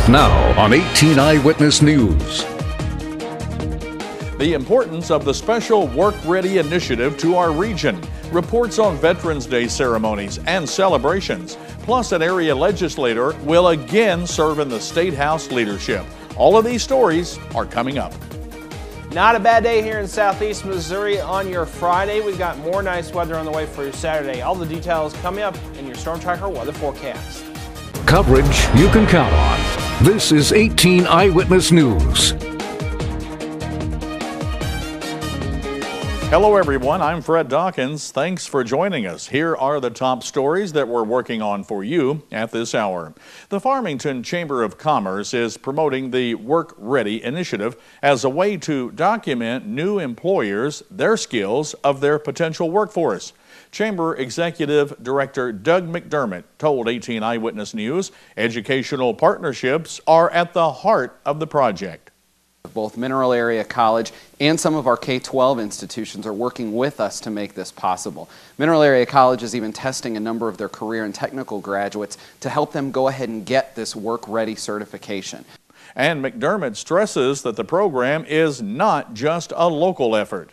Now on 18 Eyewitness News. The importance of the special Work Ready initiative to our region. Reports on Veterans Day ceremonies and celebrations. Plus, an area legislator will again serve in the State House leadership. All of these stories are coming up. Not a bad day here in southeast Missouri on your Friday. We've got more nice weather on the way for your Saturday. All the details coming up in your Storm Tracker weather forecast. Coverage you can count on. This is 18 Eyewitness News. Hello everyone, I'm Fred Dawkins. Thanks for joining us. Here are the top stories that we're working on for you at this hour. The Farmington Chamber of Commerce is promoting the Work Ready initiative as a way to document new employers, their skills of their potential workforce. Chamber Executive Director Doug McDermott told 18 Eyewitness News educational partnerships are at the heart of the project. Both Mineral Area College and some of our K-12 institutions are working with us to make this possible. Mineral Area College is even testing a number of their career and technical graduates to help them go ahead and get this work-ready certification. And McDermott stresses that the program is not just a local effort.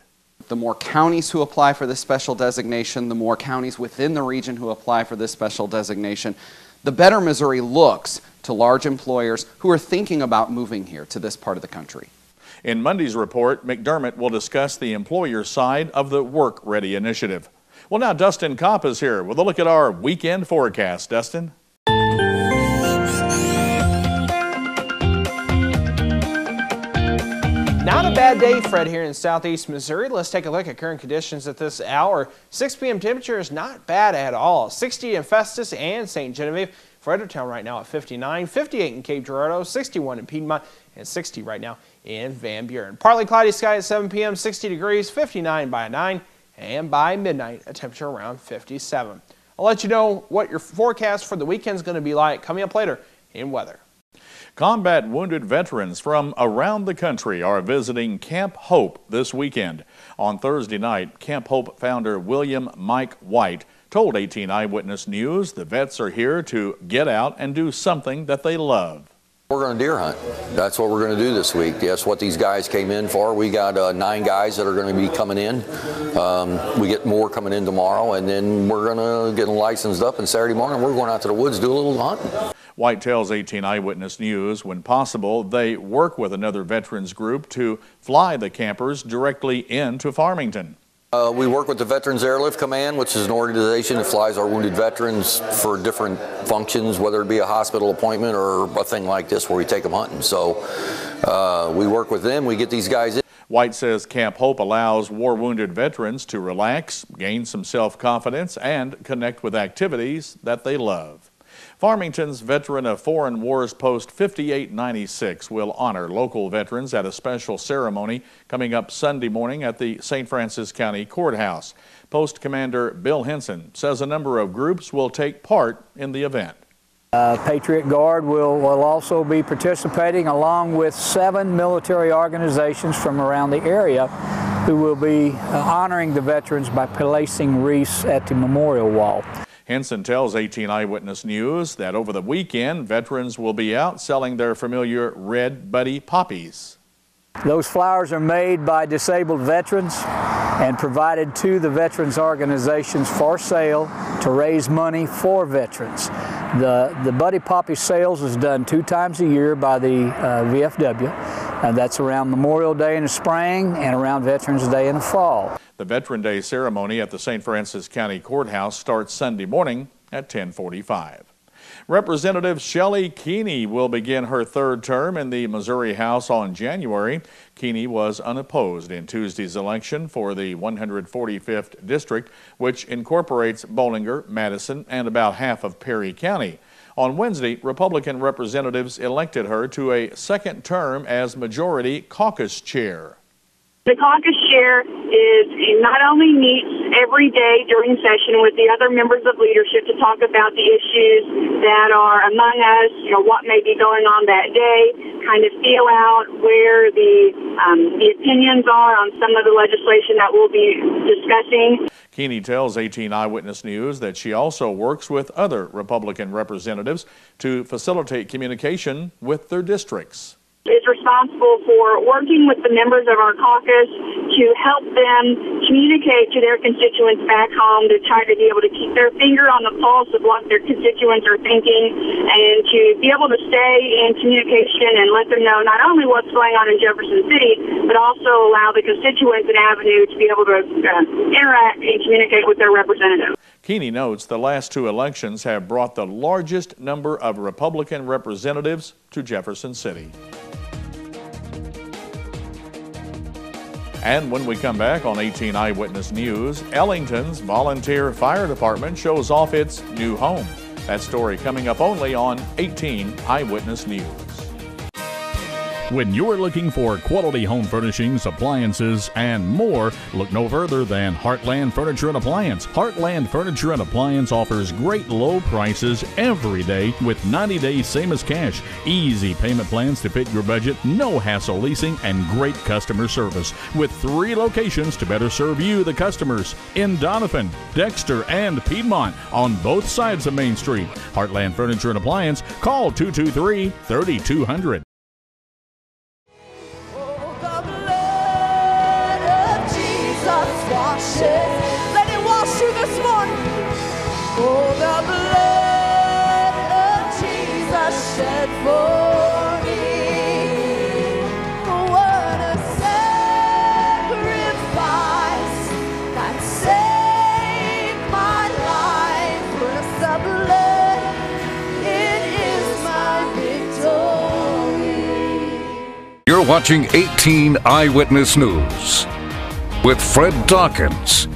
The more counties who apply for this special designation, the more counties within the region who apply for this special designation, the better Missouri looks to large employers who are thinking about moving here to this part of the country. In Monday's report, McDermott will discuss the employer side of the Work Ready initiative. Well, now Dustin Kopp is here with a look at our weekend forecast. Dustin? Not a bad day, Fred, here in southeast Missouri. Let's take a look at current conditions at this hour. 6 p.m. temperature is not bad at all. 60 in Festus and St. Genevieve. Fredericktown right now at 59, 58 in Cape Girardeau, 61 in Piedmont, and 60 right now in Van Buren. Partly cloudy sky at 7 p.m., 60 degrees, 59 by 9, and by midnight, a temperature around 57. I'll let you know what your forecast for the weekend is going to be like coming up later in weather. Combat wounded veterans from around the country are visiting Camp Hope this weekend. On Thursday night, Camp Hope founder William Mike White told 18 Eyewitness News the vets are here to get out and do something that they love. We're going to deer hunt. That's what we're going to do this week. That's what these guys came in for. We got 9 guys that are going to be coming in. We get more coming in tomorrow, and then we're going to get them licensed up, and Saturday morning we're going out to the woods to do a little hunting. White tells 18 Eyewitness News when possible they work with another veterans group to fly the campers directly into Farmington. We work with the Veterans Airlift Command, which is an organization that flies our wounded veterans for different functions, whether it be a hospital appointment or a thing like this where we take them hunting. So we work with them, we get these guys in. White says Camp Hope allows war-wounded veterans to relax, gain some self-confidence, and connect with activities that they love. Farmington's Veteran of Foreign Wars Post 5896 will honor local veterans at a special ceremony coming up Sunday morning at the St. Francis County Courthouse. Post Commander Bill Henson says a number of groups will take part in the event. Patriot Guard will also be participating along with 7 military organizations from around the area who will be honoring the veterans by placing wreaths at the memorial wall. Henson tells 18 Eyewitness News that over the weekend, veterans will be out selling their familiar red buddy poppies. Those flowers are made by disabled veterans and provided to the veterans organizations for sale to raise money for veterans. The buddy poppy sales is done 2 times a year by the VFW, and that's around Memorial Day in the spring and around Veterans Day in the fall. The Veteran Day ceremony at the St. Francis County Courthouse starts Sunday morning at 10:45. Representative Shelley Keeney will begin her 3rd term in the Missouri House on January. Keeney was unopposed in Tuesday's election for the 145th District, which incorporates Bollinger, Madison, and about half of Perry County. On Wednesday, Republican representatives elected her to a 2nd term as Majority Caucus Chair. The caucus chair not only meets every day during session with the other members of leadership to talk about the issues that are among us, what may be going on that day, kind of feel out where the opinions are on some of the legislation that we'll be discussing. Keeney tells 18 Eyewitness News that she also works with other Republican representatives to facilitate communication with their districts. Is responsible for working with the members of our caucus to help them communicate to their constituents back home, to try to be able to keep their finger on the pulse of what their constituents are thinking, and to be able to stay in communication and let them know not only what's going on in Jefferson City, but also allow the constituents an avenue to be able to interact and communicate with their representatives. Keeney notes the last two elections have brought the largest number of Republican representatives to Jefferson City. And when we come back on 18 Eyewitness News, Ellington's volunteer fire department shows off its new home. That story coming up only on 18 Eyewitness News. When you're looking for quality home furnishings, appliances, and more, look no further than Heartland Furniture and Appliance. Heartland Furniture and Appliance offers great low prices every day with 90 days same as cash. Easy payment plans to fit your budget, no hassle leasing, and great customer service. With 3 locations to better serve you, the customers, in Donovan, Dexter, and Piedmont on both sides of Main Street. Heartland Furniture and Appliance. Call 223-3200. Let it wash you this morning. Oh, the blood of Jesus shed for me. What a sacrifice that saved my life. With the blood, it is my victory. You're watching 18 Eyewitness News with Fred Dawkins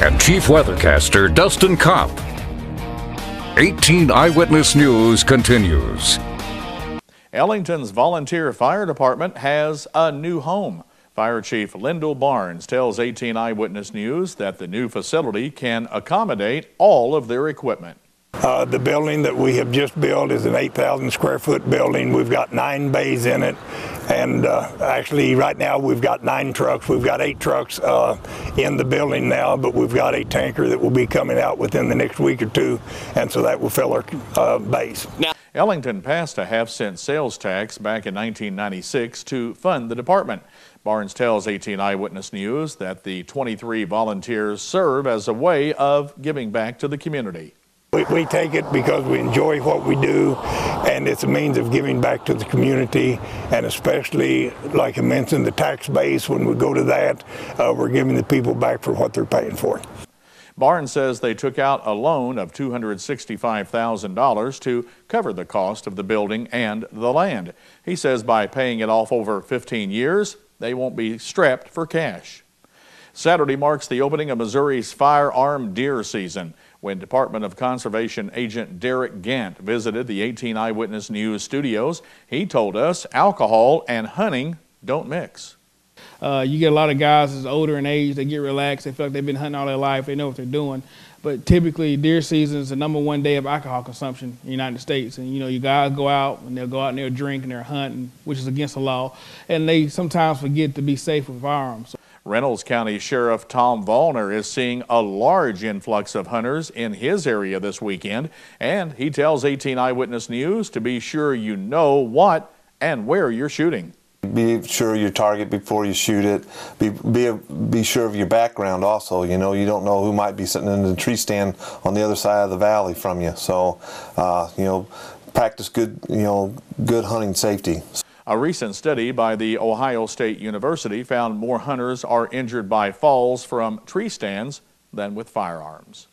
and Chief Weathercaster Dustin Kopp. 18 Eyewitness News continues. Ellington's volunteer fire department has a new home. Fire Chief Lyndall Barnes tells 18 Eyewitness News that the new facility can accommodate all of their equipment. The building that we have just built is an 8,000 square foot building. We've got 9 bays in it. And actually right now we've got 9 trucks. We've got 8 trucks in the building now, but we've got a tanker that will be coming out within the next week or 2. And so that will fill our base. Ellington passed a half-cent sales tax back in 1996 to fund the department. Barnes tells 18 Eyewitness News that the 23 volunteers serve as a way of giving back to the community. We take it because we enjoy what we do, and it's a means of giving back to the community, and especially, like I mentioned, the tax base. When we go to that, we're giving the people back for what they're paying for. Barnes says they took out a loan of $265,000 to cover the cost of the building and the land. He says by paying it off over 15 years, they won't be strapped for cash. Saturday marks the opening of Missouri's firearm deer season. When Department of Conservation agent Derek Gant visited the 18 Eyewitness News studios, he told us alcohol and hunting don't mix. You get a lot of guys that's older in age, they get relaxed, they feel like they've been hunting all their life, they know what they're doing. But typically deer season is the #1 day of alcohol consumption in the United States. And you guys go out and they'll go out and they'll drink and they're hunting, which is against the law. And they sometimes forget to be safe with firearms. Reynolds County Sheriff Tom Vollner is seeing a large influx of hunters in his area this weekend, and he tells 18 Eyewitness News to be sure you know what and where you're shooting. Be sure of your target before you shoot it. Be sure of your background also. You don't know who might be sitting in the tree stand on the other side of the valley from you. So, practice good hunting safety. A recent study by the Ohio State University found more hunters are injured by falls from tree stands than with firearms.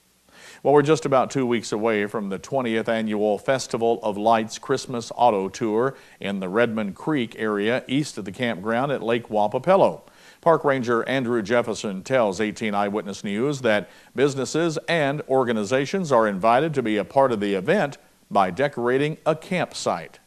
Well, we're just about 2 weeks away from the 20th annual Festival of Lights Christmas Auto Tour in the Redmond Creek area east of the campground at Lake Wapapello. Park Ranger Andrew Jefferson tells 18 Eyewitness News that businesses and organizations are invited to be a part of the event by decorating a campsite.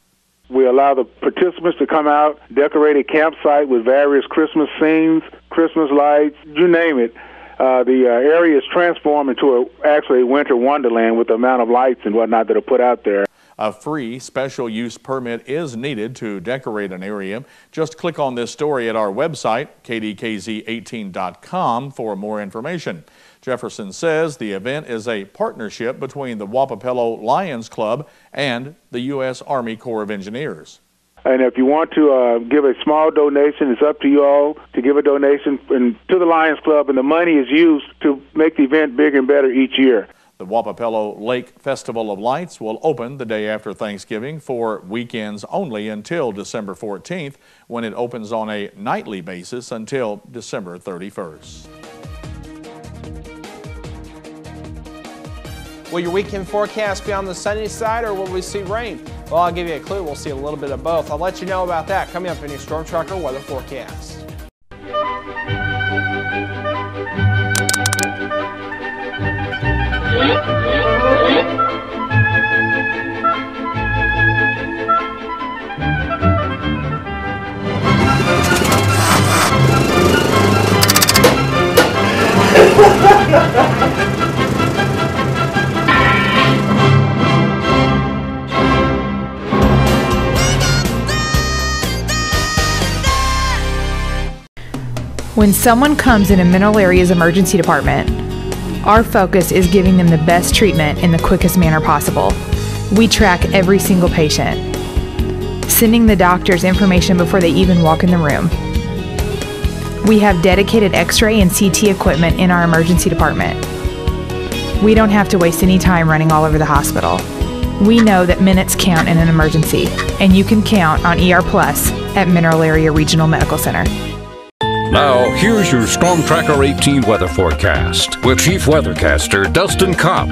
We allow the participants to come out, decorate a campsite with various Christmas scenes, Christmas lights, you name it. the area is transformed into actually a winter wonderland with the amount of lights and whatnot that are put out there. A free special use permit is needed to decorate an area. Just click on this story at our website, KDKZ18.com, for more information. Jefferson says the event is a partnership between the Wappapello Lions Club and the U.S. Army Corps of Engineers. And if you want to give a small donation, it's up to you all to give a donation to the Lions Club, and the money is used to make the event bigger and better each year. The Wappapello Lake Festival of Lights will open the day after Thanksgiving for weekends only until December 14th, when it opens on a nightly basis until December 31st. Will your weekend forecast be on the sunny side, or will we see rain? Well, I'll give you a clue. We'll see a little bit of both. I'll let you know about that coming up in your Storm Tracker weather forecast. When someone comes in a Mineral Areas Emergency Department, our focus is giving them the best treatment in the quickest manner possible. We track every single patient, sending the doctors information before they even walk in the room. We have dedicated X-ray and CT equipment in our emergency department. We don't have to waste any time running all over the hospital. We know that minutes count in an emergency, and you can count on ER Plus at Mineral Area Regional Medical Center. Now, here's your Storm Tracker 18 weather forecast with Chief Weathercaster Dustin Kopp.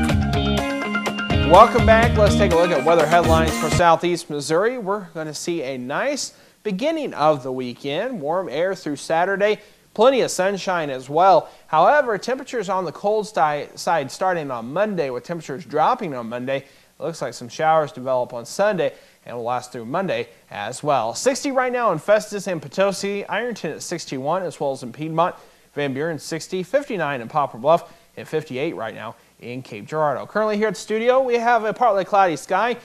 Welcome back. Let's take a look at weather headlines for southeast Missouri. We're going to see a nice beginning of the weekend. Warm air through Saturday. Plenty of sunshine as well. However, temperatures on the cold side starting on Monday, with temperatures dropping on Monday. It looks like some showers develop on Sunday and will last through Monday as well. 60 right now in Festus and Potosi, Ironton at 61, as well as in Piedmont, Van Buren 60, 59 in Poplar Bluff, and 58 right now in Cape Girardeau. Currently here at the studio, we have a partly cloudy sky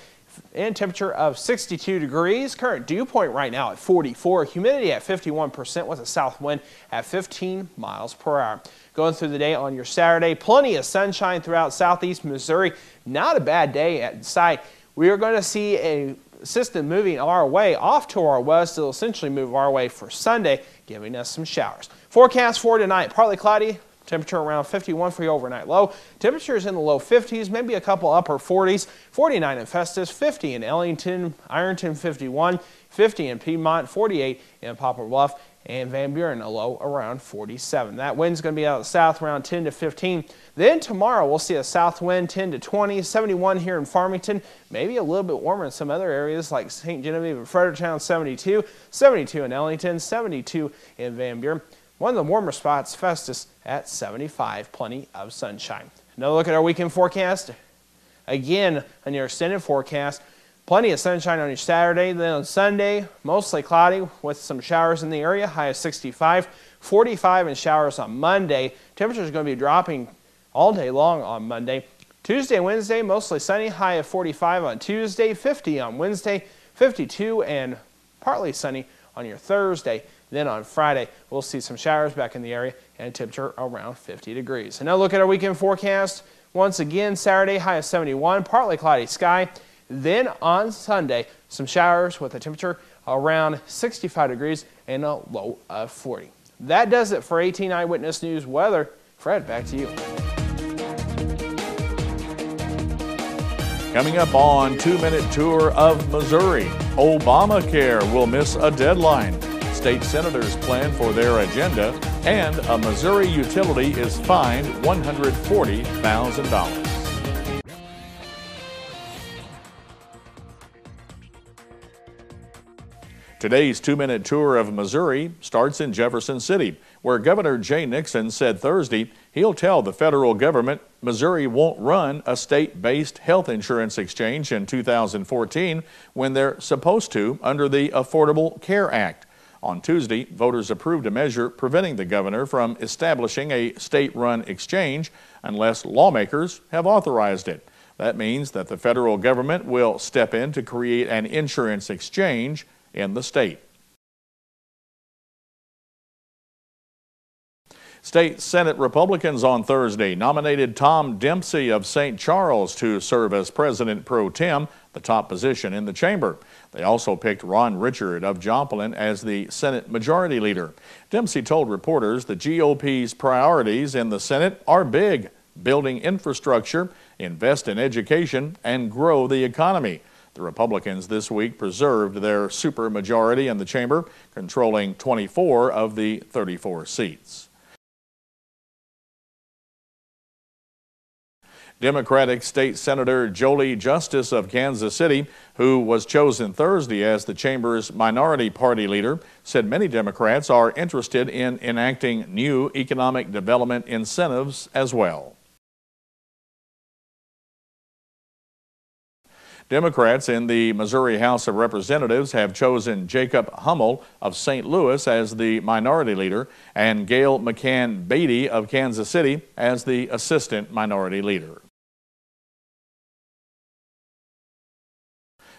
and temperature of 62 degrees. Current dew point right now at 44, humidity at 51% with a south wind at 15 miles per hour. Going through the day on your Saturday, plenty of sunshine throughout southeast Missouri. Not a bad day at sight. We are going to see a system moving our way off to our west. It'll essentially move our way for Sunday, giving us some showers. Forecast for tonight, partly cloudy, temperature around 51 for your overnight low. Temperatures in the low 50s, maybe a couple upper 40s. 49 in Festus, 50 in Ellington, Ironton 51, 50 in Piedmont, 48 in Poplar Bluff, and Van Buren a low around 47. That wind's going to be out of the south around 10 to 15. Then tomorrow we'll see a south wind 10 to 20, 71 here in Farmington, maybe a little bit warmer in some other areas like St. Genevieve and Fredericktown, 72, 72 in Ellington, 72 in Van Buren. One of the warmer spots, Festus at 75, plenty of sunshine. Another look at our weekend forecast. Again, on your extended forecast, plenty of sunshine on your Saturday. Then on Sunday, mostly cloudy with some showers in the area, high of 65, 45 in showers on Monday. Temperatures are going to be dropping all day long on Monday. Tuesday and Wednesday, mostly sunny, high of 45 on Tuesday, 50 on Wednesday, 52 and partly sunny on your Thursday. Then on Friday, we'll see some showers back in the area and a temperature around 50 degrees. And now look at our weekend forecast. Once again, Saturday, high of 71, partly cloudy sky. Then on Sunday, some showers with a temperature around 65 degrees and a low of 40. That does it for 18 Eyewitness News weather. Fred, back to you. Coming up on 2-Minute Tour of Missouri, Obamacare will miss a deadline. State senators plan for their agenda, and a Missouri utility is fined $140,000. Today's 2-Minute Tour of Missouri starts in Jefferson City, where Governor Jay Nixon said Thursday he'll tell the federal government Missouri won't run a state-based health insurance exchange in 2014 when they're supposed to under the Affordable Care Act. On Tuesday, voters approved a measure preventing the governor from establishing a state-run exchange unless lawmakers have authorized it. That means that the federal government will step in to create an insurance exchange in the state. State Senate Republicans on Thursday nominated Tom Dempsey of St. Charles to serve as President Pro Tem, the top position in the chamber. They also picked Ron Richard of Joplin as the Senate Majority Leader. Dempsey told reporters the GOP's priorities in the Senate are big: building infrastructure, invest in education, and grow the economy. The Republicans this week preserved their supermajority in the chamber, controlling 24 of the 34 seats. Democratic State Senator Jolie Justice of Kansas City, who was chosen Thursday as the chamber's minority party leader, said many Democrats are interested in enacting new economic development incentives as well. Democrats in the Missouri House of Representatives have chosen Jacob Hummel of St. Louis as the minority leader and Gail McCann Beatty of Kansas City as the assistant minority leader.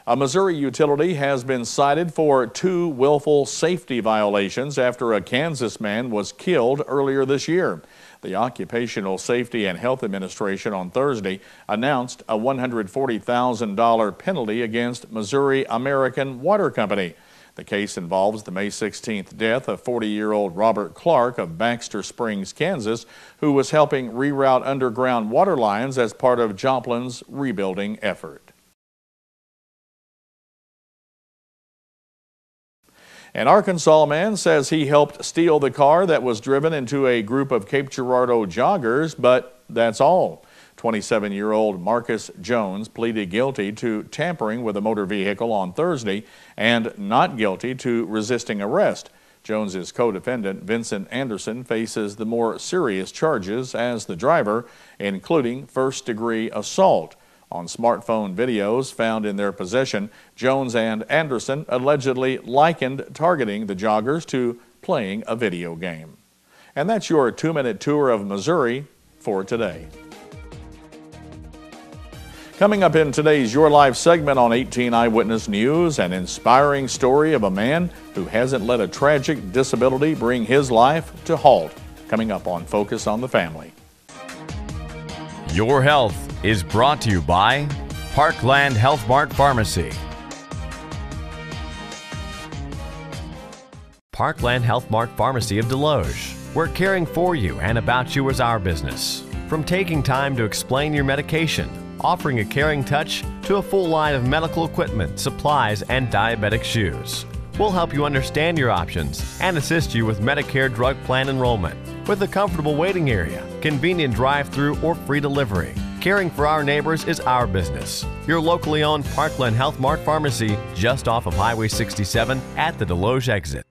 A Missouri utility has been cited for 2 willful safety violations after a Kansas man was killed earlier this year. The Occupational Safety and Health Administration on Thursday announced a $140,000 penalty against Missouri American Water Company. The case involves the May 16th death of 40-year-old Robert Clark of Baxter Springs, Kansas, who was helping reroute underground water lines as part of Joplin's rebuilding effort. An Arkansas man says he helped steal the car that was driven into a group of Cape Girardeau joggers, but that's all. 27-year-old Marcus Jones pleaded guilty to tampering with a motor vehicle on Thursday and not guilty to resisting arrest. Jones's co-defendant, Vincent Anderson, faces the more serious charges as the driver, including first-degree assault. On smartphone videos found in their possession, Jones and Anderson allegedly likened targeting the joggers to playing a video game. And that's your 2-minute tour of Missouri for today. Coming up in today's Your Life segment on 18 Eyewitness News, an inspiring story of a man who hasn't let a tragic disability bring his life to halt. Coming up on Focus on the Family. Your Health is brought to you by Parkland Health Mart Pharmacy. Parkland Health Mart Pharmacy of Deloge. We're caring for you and about you is our business. From taking time to explain your medication, offering a caring touch, to a full line of medical equipment, supplies, and diabetic shoes. We'll help you understand your options and assist you with Medicare drug plan enrollment. With a comfortable waiting area, convenient drive-through or free delivery. Caring for our neighbors is our business. Your locally owned Parkland Health Mart Pharmacy, just off of Highway 67 at the Deloge exit.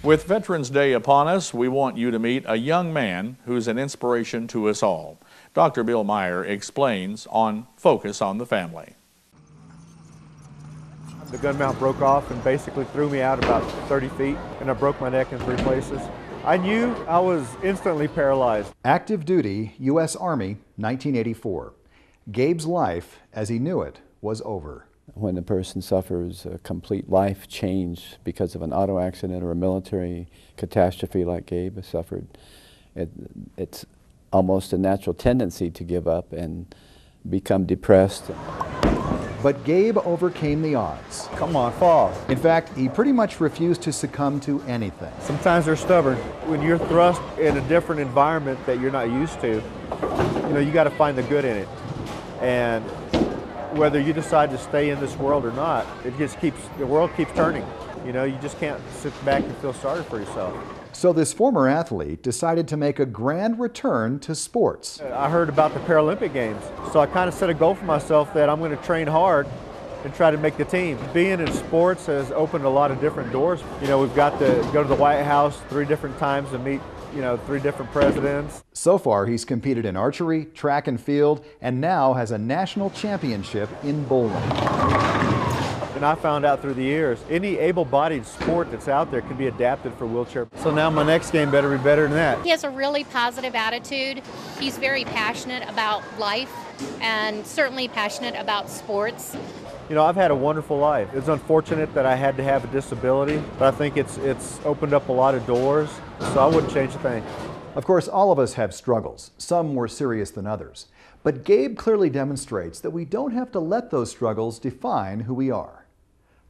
With Veterans Day upon us, we want you to meet a young man who's an inspiration to us all. Dr. Bill Meyer explains on Focus on the Family. The gun mount broke off and basically threw me out about 30 feet, and I broke my neck in 3 places. I knew I was instantly paralyzed. Active duty, U.S. Army, 1984. Gabe's life, as he knew it, was over. When a person suffers a complete life change because of an auto accident or a military catastrophe like Gabe has suffered, it's almost a natural tendency to give up and become depressed. But Gabe overcame the odds. Come on, fall. In fact, he pretty much refused to succumb to anything. Sometimes they're stubborn. When you're thrust in a different environment that you're not used to, you got to find the good in it. And whether you decide to stay in this world or not, the world keeps turning. You just can't sit back and feel sorry for yourself. So this former athlete decided to make a grand return to sports. I heard about the Paralympic Games, so I kind of set a goal for myself that I'm going to train hard and try to make the team. Being in sports has opened a lot of different doors. We've got to go to the White House 3 different times and meet 3 different presidents. So far, he's competed in archery, track and field, and now has a national championship in bowling. And I found out through the years, any able-bodied sport that's out there can be adapted for wheelchair. So now my next game better be better than that. He has a really positive attitude. He's very passionate about life and certainly passionate about sports. You know, I've had a wonderful life. It's unfortunate that I had to have a disability, but I think it's opened up a lot of doors, so I wouldn't change a thing. Of course, all of us have struggles, some more serious than others. But Gabe clearly demonstrates that we don't have to let those struggles define who we are.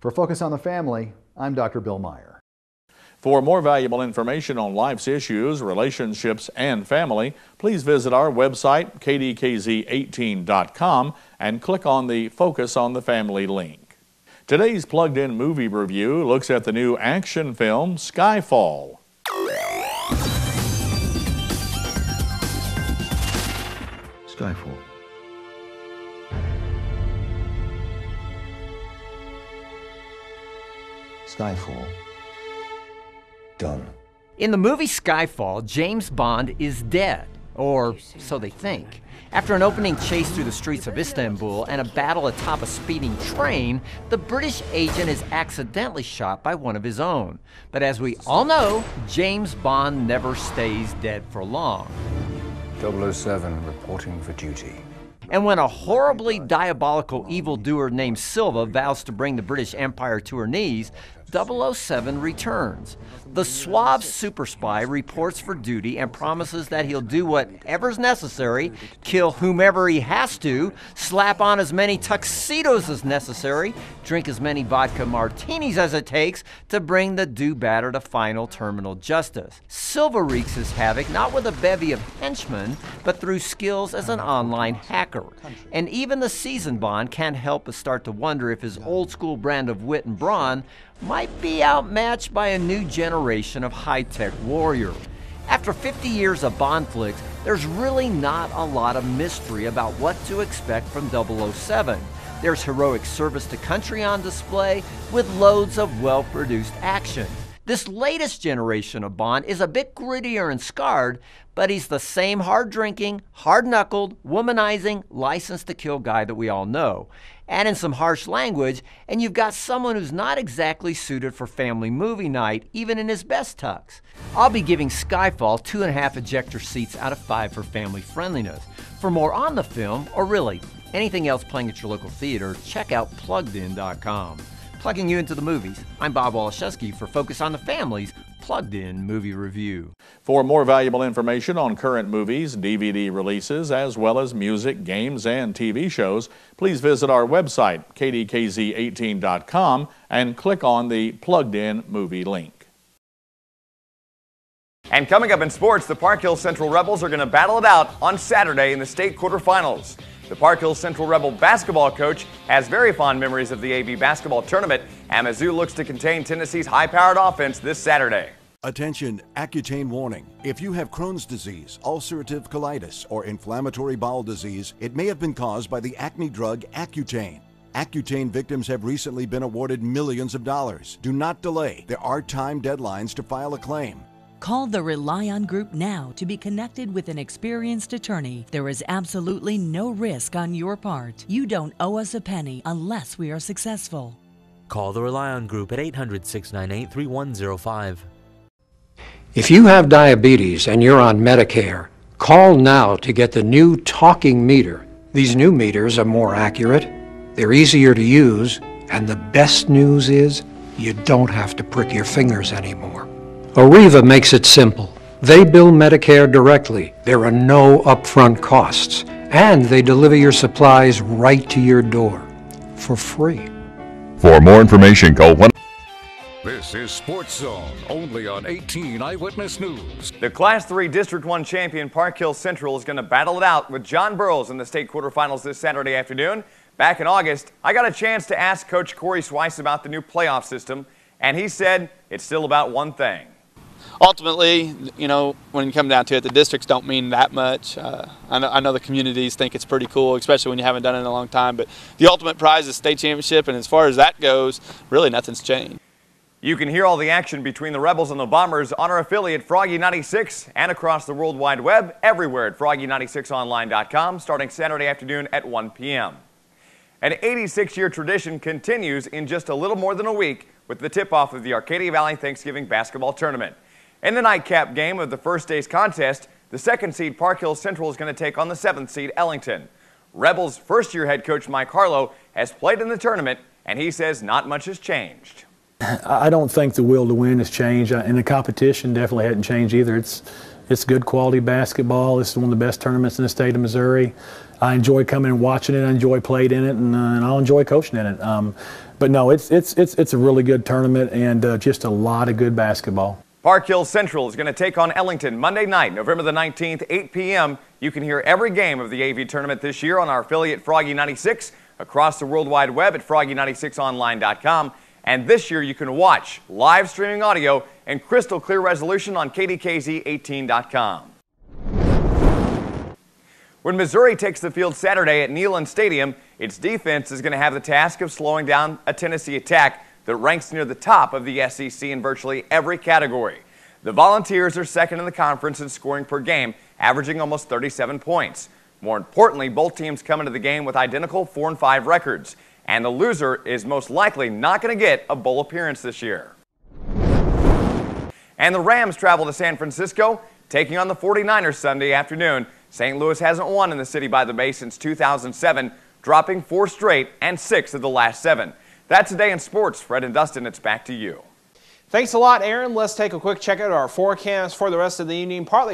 For Focus on the Family, I'm Dr. Bill Meyer. For more valuable information on life's issues, relationships, and family, please visit our website, KDKZ18.com, and click on the Focus on the Family link. Today's Plugged In movie review looks at the new action film, Skyfall. Skyfall. Skyfall. Done. In the movie Skyfall, James Bond is dead, or so they think. After an opening chase through the streets of Istanbul and a battle atop a speeding train, the British agent is accidentally shot by one of his own. But as we all know, James Bond never stays dead for long. 007 reporting for duty. And when a horribly diabolical evildoer named Silva vows to bring the British Empire to her knees, 007 returns. The suave super spy reports for duty and promises that he'll do whatever's necessary, kill whomever he has to, slap on as many tuxedos as necessary, drink as many vodka martinis as it takes to bring the do-batter to final terminal justice. Silva wreaks his havoc not with a bevy of henchmen, but through skills as an online hacker. And even the seasoned Bond can't help but start to wonder if his old-school brand of wit and brawn might be outmatched by a new generation of high-tech warrior. After 50 years of Bond flicks, there's really not a lot of mystery about what to expect from 007. There's heroic service to country on display with loads of well-produced action. This latest generation of Bond is a bit grittier and scarred, but he's the same hard-drinking, hard-knuckled, womanizing, licensed-to-kill guy that we all know. Add in some harsh language, and you've got someone who's not exactly suited for family movie night, even in his best tux. I'll be giving Skyfall 2.5 ejector seats out of 5 for family friendliness. For more on the film, or really anything else playing at your local theater, check out PluggedIn.com. Plugging you into the movies, I'm Bob Waliszewski for Focus on the Family's Plugged In Movie Review. For more valuable information on current movies, DVD releases, as well as music, games, and TV shows, please visit our website, KDKZ18.com, and click on the Plugged In Movie link. And coming up in sports, the Park Hill Central Rebels are going to battle it out on Saturday in the state quarterfinals. The Park Hill Central Rebel basketball coach has very fond memories of the AB basketball tournament, and Mizzou looks to contain Tennessee's high-powered offense this Saturday. Attention, Accutane warning. If you have Crohn's disease, ulcerative colitis, or inflammatory bowel disease, it may have been caused by the acne drug Accutane. Accutane victims have recently been awarded millions of dollars. Do not delay. There are time deadlines to file a claim. Call the Rely On Group now to be connected with an experienced attorney. There is absolutely no risk on your part. You don't owe us a penny unless we are successful. Call the Rely On Group at 800-698-3105. If you have diabetes and you're on Medicare, call now to get the new talking meter. These new meters are more accurate, they're easier to use, and the best news is you don't have to prick your fingers anymore. Arriva makes it simple. They bill Medicare directly. There are no upfront costs. And they deliver your supplies right to your door for free. For more information, call 1. This is Sports Zone, only on 18 Eyewitness News. The Class 3 District 1 champion Park Hill Central is going to battle it out with John Burroughs in the state quarterfinals this Saturday afternoon. Back in August, I got a chance to ask Coach Corey Swice about the new playoff system, and he said it's still about one thing. Ultimately, you know, when you come down to it, the districts don't mean that much. I know the communities think it's pretty cool, especially when you haven't done it in a long time, but the ultimate prize is state championship, and as far as that goes, really nothing's changed. You can hear all the action between the Rebels and the Bombers on our affiliate Froggy 96 and across the World Wide Web, everywhere at Froggy96online.com, starting Saturday afternoon at 1 p.m. An 86-year tradition continues in just a little more than a week with the tip-off of the Arcadia Valley Thanksgiving Basketball Tournament. In the nightcap game of the first day's contest, the 2nd seed Park Hill Central is going to take on the 7th seed Ellington. Rebels' first-year head coach Mike Harlow has played in the tournament, and he says not much has changed. I don't think the will to win has changed, and the competition definitely hadn't changed either. It's good quality basketball. It's one of the best tournaments in the state of Missouri. I enjoy coming and watching it. I enjoy playing in it, and I'll enjoy coaching in it. But no, it's a really good tournament and just a lot of good basketball. Park Hill Central is going to take on Ellington Monday night, November the 19th, 8 p.m. You can hear every game of the AV tournament this year on our affiliate Froggy 96, across the World Wide Web at froggy96online.com. And this year you can watch live streaming audio and crystal clear resolution on KDKZ18.com. When Missouri takes the field Saturday at Neyland Stadium, its defense is going to have the task of slowing down a Tennessee attack that ranks near the top of the SEC in virtually every category. The Volunteers are second in the conference in scoring per game, averaging almost 37 points. More importantly, both teams come into the game with identical 4-5 records, and the loser is most likely not going to get a bowl appearance this year. And the Rams travel to San Francisco, taking on the 49ers Sunday afternoon. St. Louis hasn't won in the City by the Bay since 2007, dropping 4 straight and 6 of the last 7. That's Today in Sports. Fred and Dustin, it's back to you. Thanks a lot, Aaron. Let's take a quick check at our forecast for the rest of the evening. Partly